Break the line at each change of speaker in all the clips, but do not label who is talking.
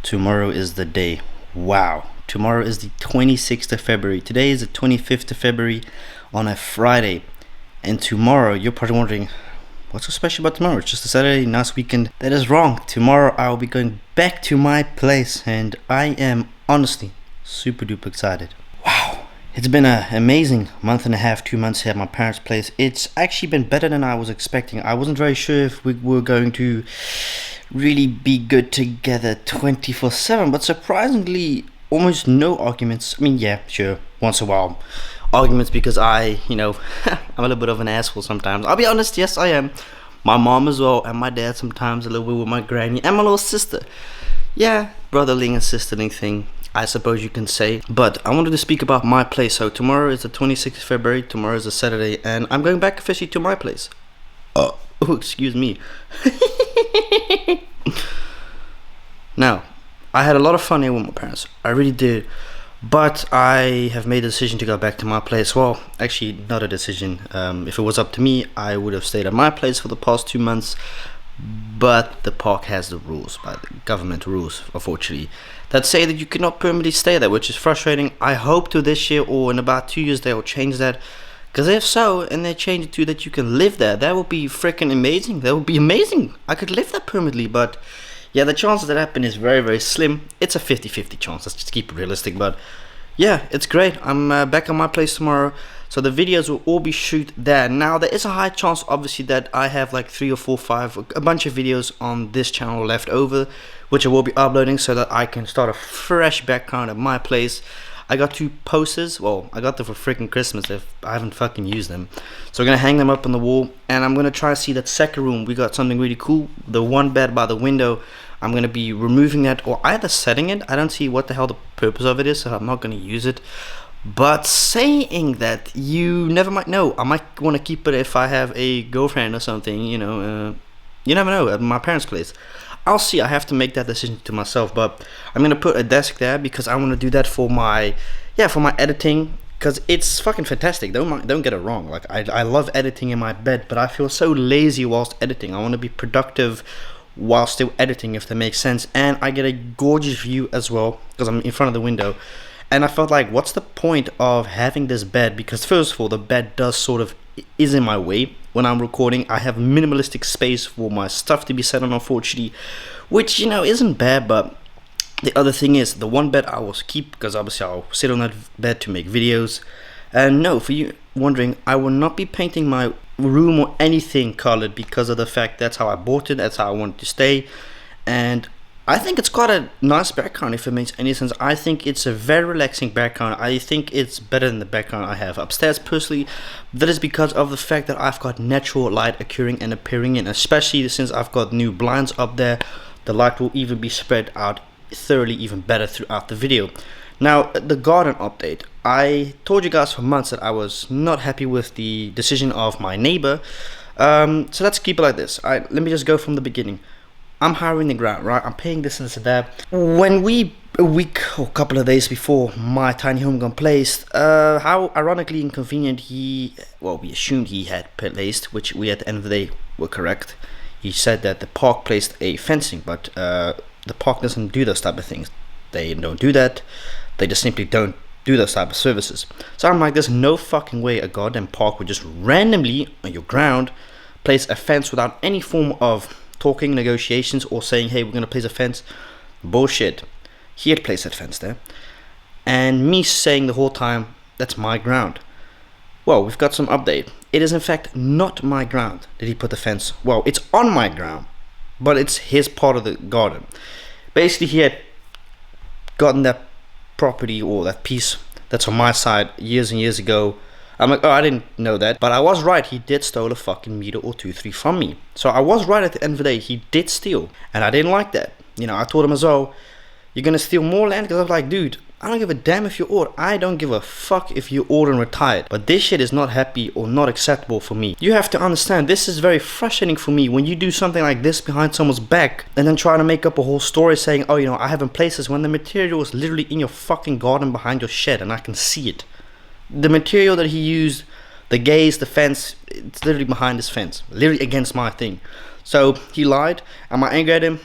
Tomorrow is the day. Wow. Tomorrow is the 26th of February. Today is the 25th of February on a Friday. And tomorrow, you're probably wondering, what's so special about tomorrow? It's just a Saturday, nice weekend. That is wrong. Tomorrow I will be going back to my place and I am honestly super duper excited. Wow. It's been an amazing month and a half, 2 months here at my parents' place. It's actually been better than I was expecting. I wasn't very sure if we were going to really be good together 24/7, but surprisingly almost no arguments. I mean, yeah, sure, once in a while arguments because I'm a little bit of an asshole sometimes. I'll be honest, yes I am. My mom as well, and my dad sometimes, a little bit with my granny and my little sister. Yeah, brotherly and sisterly thing, I suppose you can say. But I wanted to speak about my place. So tomorrow is the 26th of February, tomorrow is a Saturday, and I'm going back officially to my place. Oh, excuse me. Now, I had a lot of fun here with my parents. I really did. But I have made a decision to go back to my place. Well, actually, not a decision. If it was up to me, I would have stayed at my place for the past 2 months. But the park has the rules, by the government rules, unfortunately, that say that you cannot permanently stay there, which is frustrating. I hope to this year or in about 2 years they will change that. Because if so, and they change it to that you can live there, that would be freaking amazing. That would be amazing. I could live there permanently, but yeah, the chances that happen is very, very slim. It's a 50-50 chance. Let's just keep it realistic. But yeah, it's great. I'm back on my place tomorrow, so the videos will all be shoot there. Now, there is a high chance, obviously, that I have like 3 or 4, 5, a bunch of videos on this channel left over, which I will be uploading so that I can start a fresh background at my place. I got 2 posters. Well, I got them for freaking Christmas. If I haven't fucking used them, so I'm gonna hang them up on the wall, and I'm gonna try to see that second room. We got something really cool. The one bed by the window, I'm gonna be removing that or either setting it. I don't see what the hell the purpose of it is, so I'm not gonna use it. But saying that, you never might know. I might want to keep it if I have a girlfriend or something. You never know at my parents' place. I'll see. I have to make that decision to myself, but I'm gonna put a desk there because I want to do that for my editing, because it's fucking fantastic. Don't get it wrong. Like I love editing in my bed, but I feel so lazy whilst editing. I want to be productive while still editing, if that makes sense. And I get a gorgeous view as well because I'm in front of the window. And I felt like, what's the point of having this bed? Because first of all, the bed is in my way when I'm recording. I have minimalistic space for my stuff to be set on, unfortunately, which isn't bad. But the other thing is, the one bed I will keep because obviously I'll sit on that bed to make videos. And no, for you wondering, I will not be painting my room or anything colored because of the fact that's how I bought it, that's how I wanted to stay. And I think it's quite a nice background, if it makes any sense. I think it's a very relaxing background. I think it's better than the background I have upstairs personally. That is because of the fact that I've got natural light occurring and appearing in, especially since I've got new blinds up there. The light will even be spread out thoroughly, even better throughout the video. Now, the garden update. I told you guys for months that I was not happy with the decision of my neighbor. So let's keep it like this. Let me just go from the beginning. I'm hiring the ground, right? I'm paying this and this and that. When a week or a couple of days before my tiny home got placed, how ironically inconvenient we assumed he had placed, which we at the end of the day were correct. He said that the park placed a fencing, but the park doesn't do those type of things. They don't do that. They just simply don't do those type of services. So I'm like, there's no fucking way a goddamn park would just randomly on your ground place a fence without any form of talking, negotiations, or saying, hey, we're going to place a fence. Bullshit. He had placed that fence there. And me saying the whole time, that's my ground. Well, we've got some update. It is in fact not my ground that he put the fence. Well, it's on my ground, but it's his part of the garden. Basically, he had gotten that property or that piece that's on my side years and years ago. I'm like, oh, I didn't know that. But I was right. He did steal a fucking meter or 2, 3 from me. So I was right at the end of the day. He did steal. And I didn't like that. I told him as well, you're going to steal more land? Because I was like, dude, I don't give a damn if you're old. I don't give a fuck if you're old and retired. But this shit is not happy or not acceptable for me. You have to understand, this is very frustrating for me when you do something like this behind someone's back and then try to make up a whole story saying, oh, I haven't placed this, when the material is literally in your fucking garden behind your shed and I can see it. The material that he used, the gaze, the fence, it's literally behind this fence, literally against my thing. So he lied. Am I angry at him?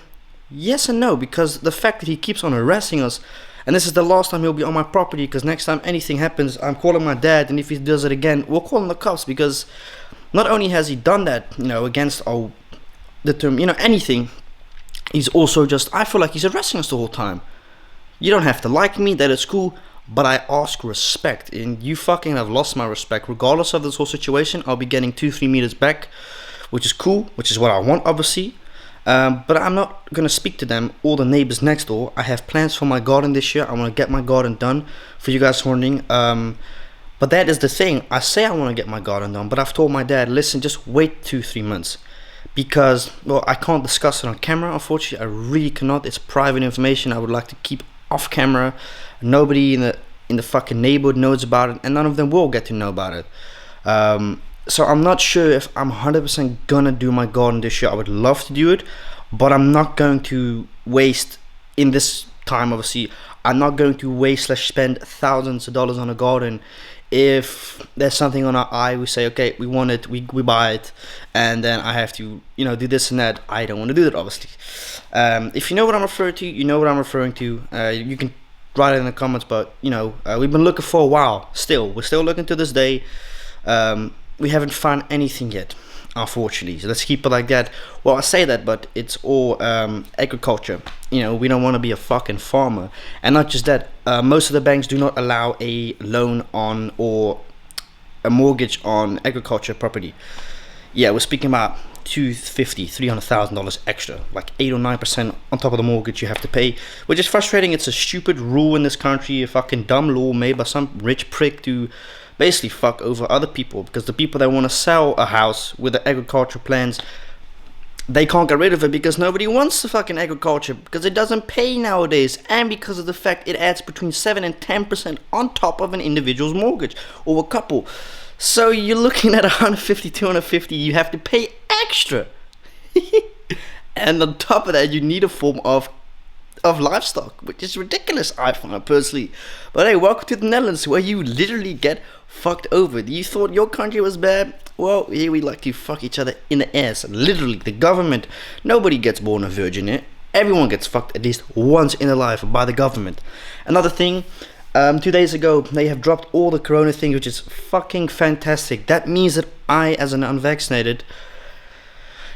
Yes and no, because the fact that he keeps on harassing us, and this is the last time he'll be on my property, because next time anything happens, I'm calling my dad, and if he does it again, we're calling the cops, because not only has he done that, against our, the term, anything, he's also just, I feel like he's harassing us the whole time. You don't have to like me, that is cool, but I ask respect, and you fucking have lost my respect. Regardless of this whole situation, I'll be getting 2-3 meters back, which is cool, which is what I want, obviously. But I'm not gonna speak to them or the neighbors next door. I have plans for my garden this year. I want to get my garden done, for you guys wondering. But that is the thing. I say I want to get my garden done, but I've told my dad, listen, just wait 2-3 months, because I can't discuss it on camera. Unfortunately, I really cannot. It's private information. I would like to keep off camera. Nobody in the fucking neighborhood knows about it, and none of them will get to know about it. So I'm not sure if I'm 100% gonna do my garden this year. I would love to do it, but I'm not going to waste in this time. Obviously, I'm not going to waste / spend thousands of dollars on a garden. If there's something on our eye, we say, okay, we want it, we buy it, and then I have to, do this and that. I don't want to do that, obviously. If you know what I'm referring to, you know what I'm referring to. You can write it in the comments, but, we've been looking for a while. We're still looking to this day. We haven't found anything yet, unfortunately. So let's keep it like that. Well, I say that, but it's all agriculture. We don't want to be a fucking farmer. And not just that, most of the banks do not allow a loan on or a mortgage on agriculture property. Yeah, we're speaking about $250,000-$300,000 extra, like 8 or 9% on top of the mortgage you have to pay, which is frustrating. It's a stupid rule in this country, a fucking dumb law made by some rich prick to basically fuck over other people, because the people that want to sell a house with the agriculture plans, they can't get rid of it because nobody wants the fucking agriculture, because it doesn't pay nowadays, and because of the fact it adds between 7 and 10% on top of an individual's mortgage or a couple. So you're looking at 150, 250, you have to pay extra. And on top of that, you need a form of livestock, which is ridiculous, I find personally. But hey, welcome to the Netherlands, where you literally get fucked over. You thought your country was bad? Well, here we like to fuck each other in the ass. Literally, the government. Nobody gets born a virgin here. Everyone gets fucked at least once in their life by the government. Another thing, 2 days ago, they have dropped all the corona things, which is fucking fantastic. That means that I, as an unvaccinated,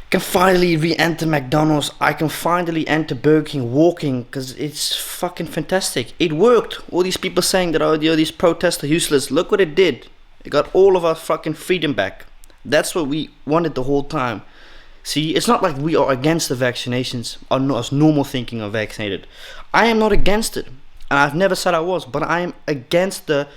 can finally re-enter McDonald's. I can finally enter Burger King walking, because it's fucking fantastic. It worked. All these people saying that, these protests are useless. Look what it did. It got all of our fucking freedom back. That's what we wanted the whole time. See, it's not like we are against the vaccinations, or not as normal thinking of vaccinated. I am not against it, and I've never said I was, but I am against the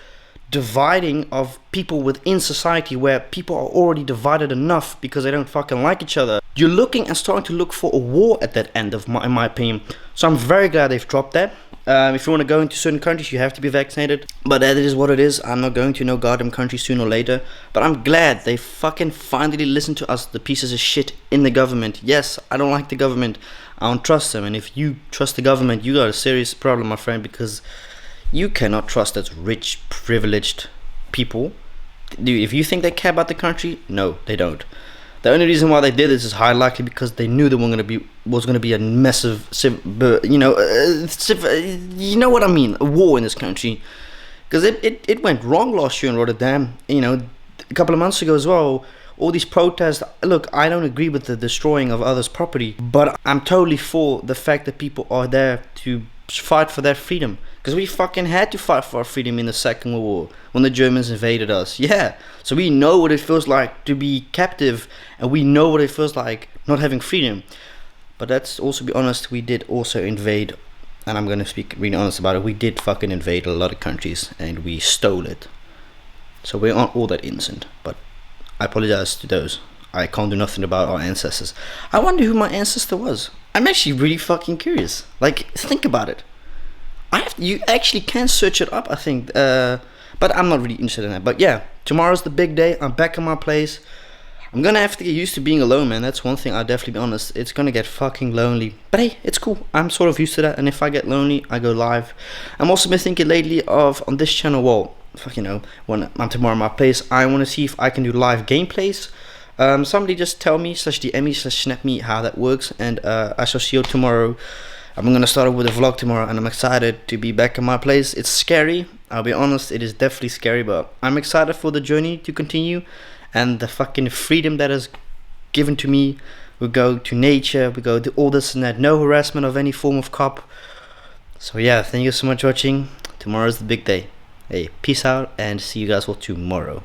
dividing of people within society, where people are already divided enough because they don't fucking like each other. You're looking and starting to look for a war at that end, in my opinion. So I'm very glad they've dropped that. If you want to go into certain countries, you have to be vaccinated, but that is what it is. I'm not going to no goddamn country sooner or later, but I'm glad they fucking finally listened to us, the pieces of shit in the government. Yes, I don't like the government, I don't trust them, and if you trust the government, you got a serious problem, my friend, because you cannot trust those rich, privileged people. Dude, if you think they care about the country, no, they don't. The only reason why they did this is highly likely because they knew there was going to be a massive, you know what I mean, a war in this country. Because it went wrong last year in Rotterdam, a couple of months ago as well. All these protests, look, I don't agree with the destroying of others' property, but I'm totally for the fact that people are there to fight for their freedom. Because we fucking had to fight for our freedom in the Second World War when the Germans invaded us. Yeah, so we know what it feels like to be captive, and we know what it feels like not having freedom. But let's also be honest, we did also invade, and I'm going to speak really honest about it, we did fucking invade a lot of countries, and we stole it. So we aren't all that innocent, but I apologize to those. I can't do nothing about our ancestors. I wonder who my ancestor was. I'm actually really fucking curious. Like, think about it. You actually can search it up, I think, but I'm not really interested in that. But yeah, tomorrow's the big day. I'm back in my place. I'm gonna have to get used to being alone, man. That's one thing, I'll definitely be honest. It's gonna get fucking lonely, but hey, it's cool. I'm sort of used to that, and if I get lonely, I go live. I'm also been thinking lately of, on this channel, well, fuck, when I'm tomorrow in my place, I want to see if I can do live gameplays. Somebody just tell me /DM me /snap me how that works, and I shall see you tomorrow. I'm gonna start off with a vlog tomorrow, and I'm excited to be back in my place. It's scary, I'll be honest, it is definitely scary, but I'm excited for the journey to continue and the fucking freedom that is given to me. We go to nature, we go to all this and that, no harassment of any form of cop. So yeah, thank you so much for watching. Tomorrow's the big day. Hey, peace out and see you guys all tomorrow.